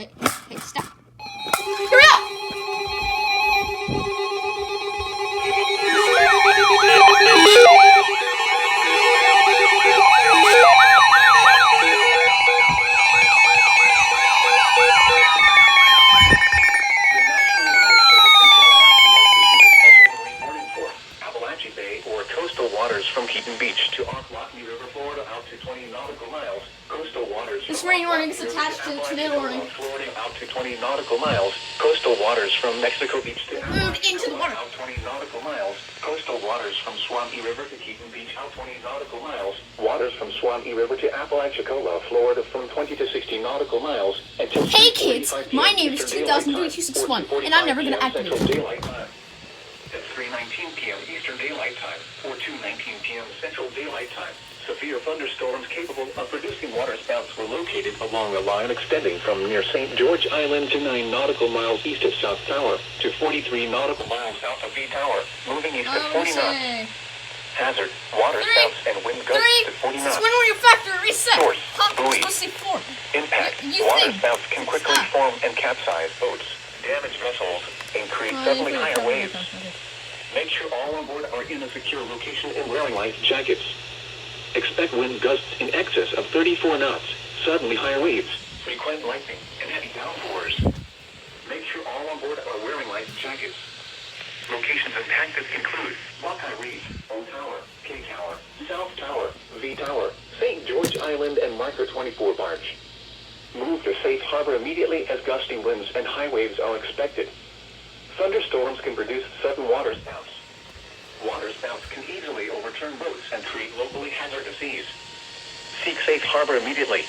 Hey, stop. Hurry up! Or coastal waters from Keaton Beach to Ocklawaha River, Florida, out to 20 nautical miles. Coastal waters. This rain warning is attached to the tornado warning. Florida, out to 20 nautical miles. Coastal waters from Mexico Beach to Moved into the water. out 20 nautical miles. Coastal waters from Swampy River to Keaton Beach, out 20 nautical miles. Waters from Swampy River to Apalachicola, Florida, from 20 to 60 nautical miles. Until Hey kids, my name is 203261, and I'm never gonna activate it. At 3:19 p.m. Eastern Daylight Time, or 2:19 p.m. Central Daylight Time. Severe thunderstorms capable of producing waterspouts were located along a line extending from near St. George Island to 9 nautical miles east of South Tower to 43 nautical miles south of V Tower, moving east at 40 knots. Hazard, waterspouts and wind gusts to 40 knots. When will your factory reset? Source, Huh? buoy. Supposed to say 4. Impact, You waterspouts can quickly Stop. form and capsize boats, damage vessels, and create suddenly higher waves. Make sure all on board are in a secure location and wearing life jackets. Expect wind gusts in excess of 34 knots, suddenly higher waves, frequent lightning, and heavy downpours. Make sure all on board are wearing life jackets. Locations impacted include Buckeye Reef, O Tower, K Tower, South Tower, V Tower, St. George Island, and Marker 24 barge. Move to safe harbor immediately as gusty winds and high waves are expected. Thunderstorms can produce sudden waterspouts. Waterspouts can easily overturn boats and create locally hazardous seas. Seek safe harbor immediately.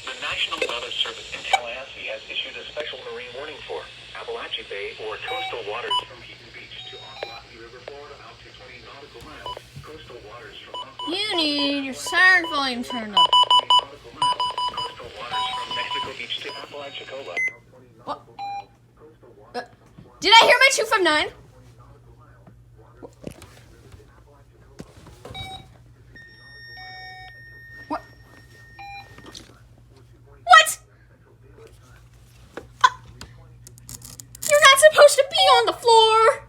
The National Weather Service in Tallahassee has issued a special marine warning for Appalachia Bay or coastal waters from Keaton Beach to Ocklawaha River, Florida, out to 20 nautical miles. Coastal waters from Ocklawaha. You need your siren volume turned up. Coastal waters from Mexico Beach to Apalachicola. What? Did I hear my 259?